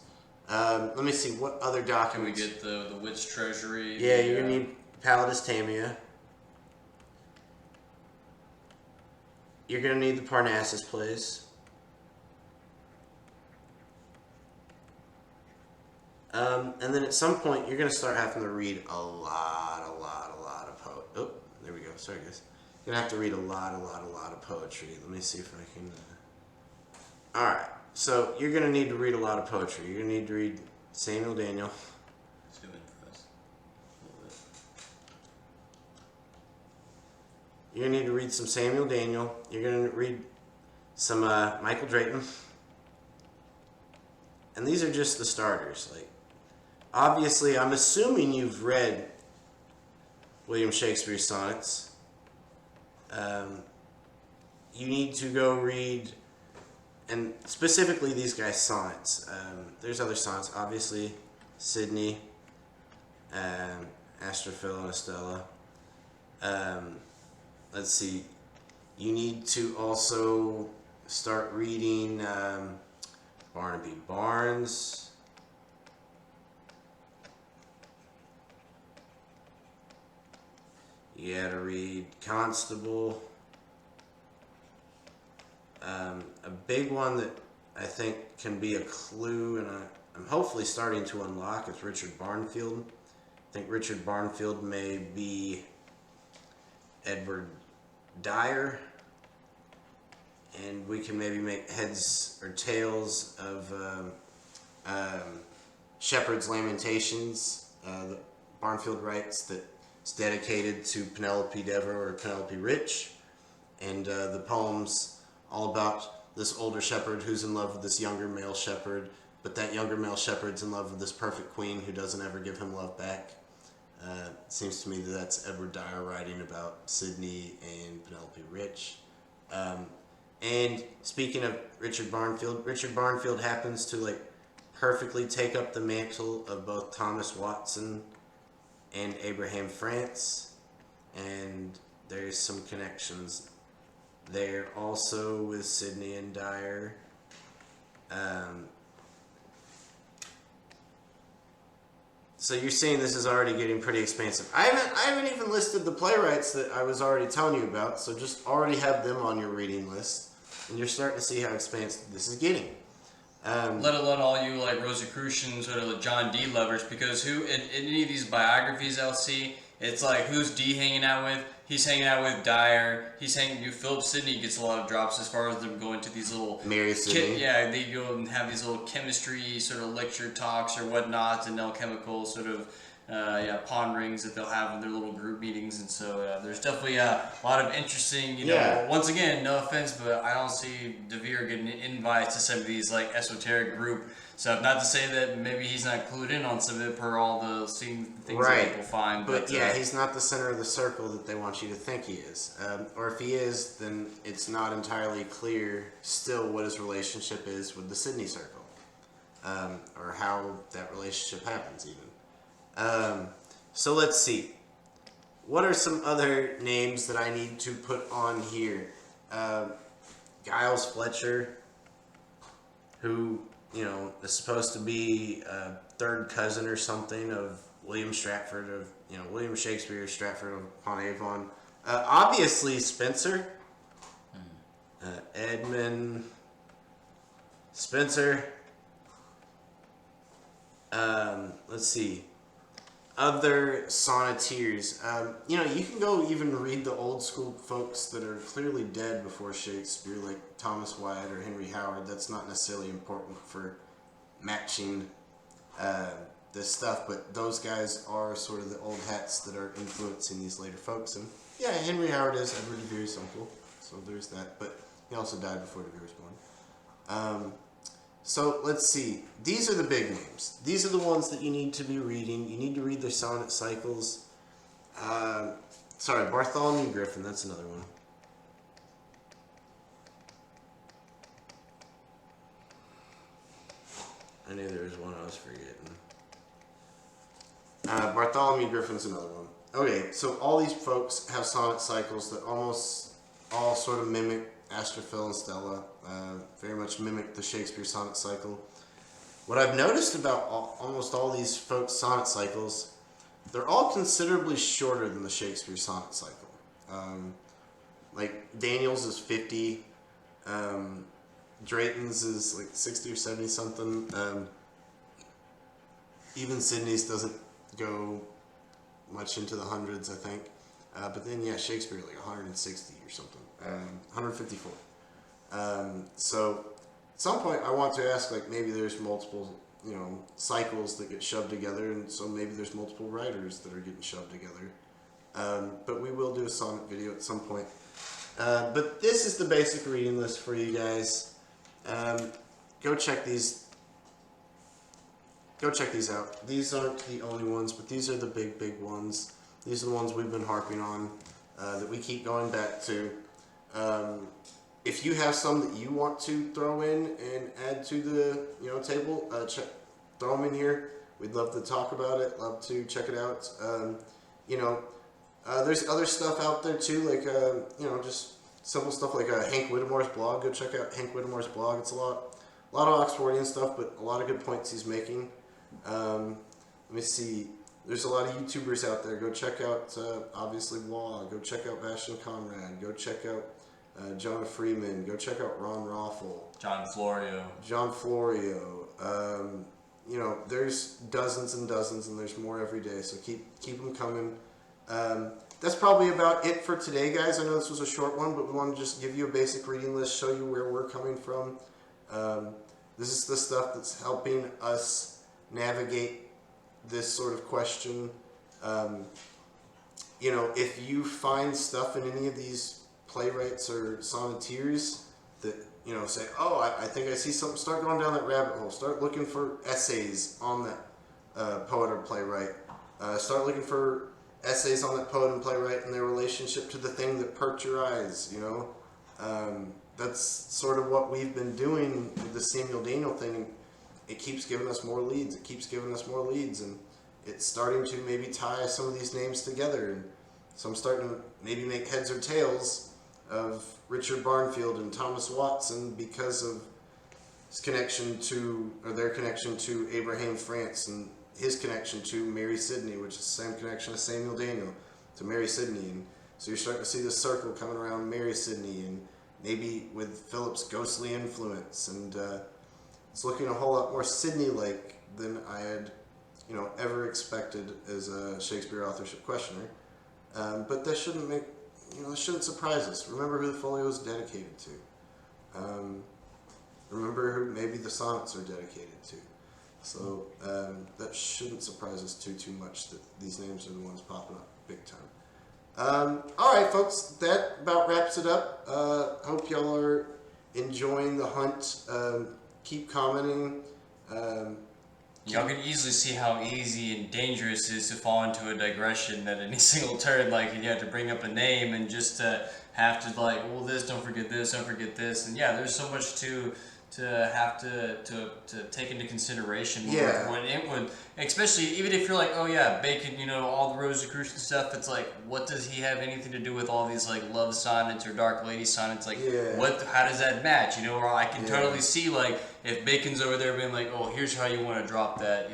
Let me see, what other documents? Can we get the Witch Treasury? Yeah, you're going to need Palladis Tamia. You're going to need the Parnassus plays. And then at some point, you're going to start having to read a lot of poetry. Oh, there we go. Sorry, guys. You're going to have to read a lot of poetry. Let me see if I can... Alright, so you're going to need to read a lot of poetry. You're going to need to read Samuel Daniel. Zoom in for us a little bit. You're going to need to read some Samuel Daniel. You're going to read some Michael Drayton. And these are just the starters. Like, obviously, I'm assuming you've read William Shakespeare's sonnets. You need to go read, and specifically these guys' sonnets. There's other sonnets, obviously, Sidney, Astrophil and Estella. Let's see, you need to also start reading Barnaby Barnes. You gotta read Constable. A big one that I think can be a clue, and I'm hopefully starting to unlock, is Richard Barnfield. I think Richard Barnfield may be Edward Dyer, and we can maybe make heads or tails of Shepherd's Lamentations. The Barnfield writes that it's dedicated to Penelope Dever or Penelope Rich, and the poem's all about this older shepherd who's in love with this younger male shepherd, but that younger male shepherd's in love with this perfect queen who doesn't ever give him love back. It seems to me that that's Edward Dyer writing about Sidney and Penelope Rich. And speaking of Richard Barnfield happens to like perfectly take up the mantle of both Thomas Watson and Abraham France, and there's some connections there also with Sidney and Dyer. So you're seeing this is already getting pretty expansive. I haven't even listed the playwrights that I was already telling you about, so just already have them on your reading list, and you're starting to see how expansive this is getting. Let alone all you like Rosicrucian sort of John Dee lovers, because who in any of these biographies I'll see, it's like, who's Dee hanging out with? He's hanging out with Dyer. Philip Sidney gets a lot of drops as far as them going to these little... Mary Sidney. They go and have these little chemistry sort of lecture talks or whatnot, and alchemical sort of ponderings that they'll have in their little group meetings. And so there's definitely a lot of interesting, once again, no offense, but I don't see DeVere getting invites to some of these like esoteric group stuff. Not to say that maybe he's not clued in on some of it per all the things right. that people find. But he's not the center of the circle that they want you to think he is. Or if he is, then it's not entirely clear still what his relationship is with the Sidney circle. Or how that relationship happens even. So let's see. What are some other names that I need to put on here? Giles Fletcher, who, is supposed to be a third cousin or something of William Stratford, William Shakespeare, Stratford upon Avon. Obviously Spencer. Edmund Spencer. Let's see. Other sonneteers. You can go even read the old school folks that are clearly dead before Shakespeare, like Thomas Wyatt or Henry Howard. That's not necessarily important for matching this stuff, but those guys are sort of the old hats that are influencing these later folks. And yeah, Henry Howard is Edward de Vere's uncle, so there's that, but he also died before de Vere was born. So let's see. These are the big names. These are the ones that you need to be reading. You need to read their sonnet cycles. Bartholomew Griffin, that's another one. I knew there was one I was forgetting. Bartholomew Griffin's another one. Okay, so all these folks have sonnet cycles that almost all sort of mimic Astrophil and Stella, very much mimic the Shakespeare sonnet cycle. What I've noticed about almost all these folks' sonnet cycles, they're all considerably shorter than the Shakespeare sonnet cycle. Like Daniel's is 50, Drayton's is like 60 or 70 something. Even Sidney's doesn't go much into the hundreds, I think. But then, yeah, Shakespeare like 160 or something, 154. So at some point I want to ask, like, maybe there's multiple, cycles that get shoved together, and so maybe there's multiple writers that are getting shoved together. But we will do a sonnet video at some point. But this is the basic reading list for you guys. Go check these out. These aren't the only ones, but these are the big ones. These are the ones we've been harping on, that we keep going back to. If you have some that you want to throw in and add to the table, throw them in here. We'd love to talk about it. Love to check it out. There's other stuff out there too, like just simple stuff like Hank Whittemore's blog. Go check out Hank Whittemore's blog. It's a lot of Oxfordian stuff, but a lot of good points he's making. Let me see. There's a lot of YouTubers out there. Go check out, obviously, Law. Go check out Bastian Conrad. Go check out Jonah Freeman. Go check out Ron Roffel. John Florio. There's dozens and dozens, and there's more every day. So keep them coming. That's probably about it for today, guys. I know this was a short one, but we want to just give you a basic reading list, show you where we're coming from. This is the stuff that's helping us navigate this sort of question. If you find stuff in any of these playwrights or sonneteers that say, oh, I think I see something, start going down that rabbit hole. Start looking for essays on that poet or playwright. Start looking for essays on that poet and playwright and their relationship to the thing that perked your eyes. That's sort of what we've been doing with the Samuel Daniel thing. It keeps giving us more leads. And it's starting to maybe tie some of these names together. And so I'm starting to maybe make heads or tails of Richard Barnfield and Thomas Watson because of his connection to, or their connection to Abraham France, and his connection to Mary Sidney, which is the same connection as Samuel Daniel to Mary Sidney. And so you're starting to see this circle coming around Mary Sidney, and maybe with Philip's ghostly influence. And it's looking a whole lot more Sidney-like than I had, ever expected as a Shakespeare authorship questioner. But that shouldn't make, it shouldn't surprise us. Remember who the folio is dedicated to. Remember who maybe the sonnets are dedicated to. So that shouldn't surprise us too much that these names are the ones popping up big time. All right, folks, that about wraps it up. Hope y'all are enjoying the hunt. Keep commenting. Y'all can easily see how easy and dangerous it is to fall into a digression at any single turn. Like, you have to bring up a name and just have to, like, well, don't forget this. And yeah, there's so much to have to take into consideration. Yeah. When especially even if you're like, oh yeah, Bacon, all the Rosicrucian stuff. It's like, what does he have anything to do with all these like love sonnets or dark lady sonnets? Like, how does that match? Or I can totally see, like, if Bacon's over there being like, oh, here's how you want to drop that,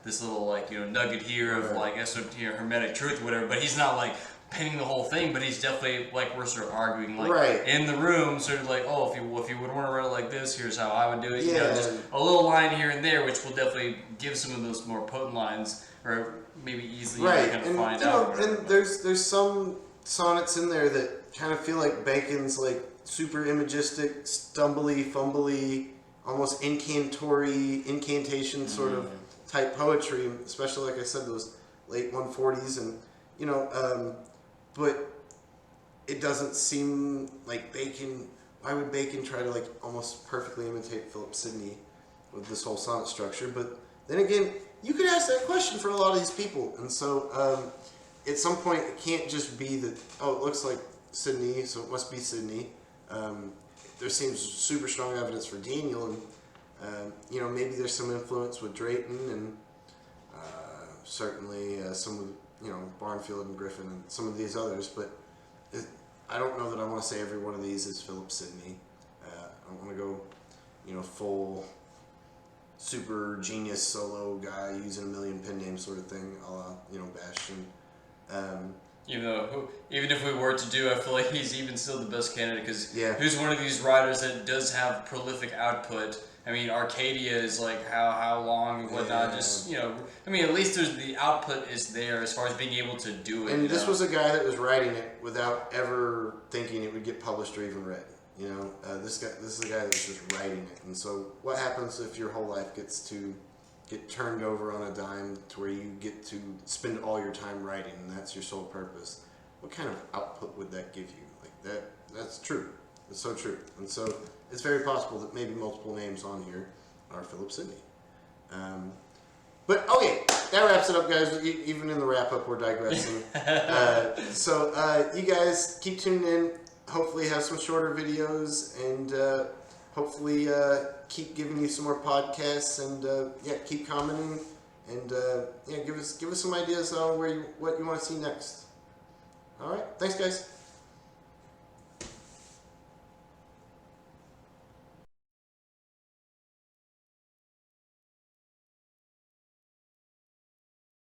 this little like nugget here of like hermetic truth, whatever. But he's not like pinning the whole thing, but he's definitely, like, we're sort of arguing, like, in the room, sort of like, oh, if you would want to run it like this, here's how I would do it. Just a little line here and there, which will definitely give some of those more potent lines, or maybe easily kind of find out. And there's some sonnets in there that kind of feel like Bacon's, like, super imagistic, stumbly, fumbly, almost incantation sort of type poetry, especially, like I said, those late 140s, and, but it doesn't seem like Bacon. Why would Bacon try to, like, almost perfectly imitate Philip Sidney with this whole sonnet structure? But then again, you could ask that question for a lot of these people, and so at some point it can't just be that, oh, it looks like Sidney, so it must be Sidney. There seems super strong evidence for Daniel, and maybe there's some influence with Drayton, and certainly some of Barnfield and Griffin and some of these others, but I don't know that I want want to say every one of these is Philip Sidney. I don't want to go, full super genius solo guy using a million pen names sort of thing, a la, Bastion. Even if we were to do, I feel like he's even still the best candidate because Yeah. who's one of these writers that does have prolific output. I mean, Arcadia is like how long and whatnot. Yeah. Just at least the output is there as far as being able to do it. And this was a guy that was writing it without ever thinking it would get published or even read. This is a guy that was just writing it. And so, what happens if your whole life gets to get turned over on a dime to where you get to spend all your time writing, and that's your sole purpose? What kind of output would that give you? Like that's true. It's so true. And so it's very possible that maybe multiple names on here are Philip Sidney. But okay, that wraps it up, guys. Even in the wrap up, we're digressing. So you guys keep tuning in. Hopefully have some shorter videos, and hopefully keep giving you some more podcasts, and keep commenting, and give us some ideas on what you want to see next. All right, thanks, guys.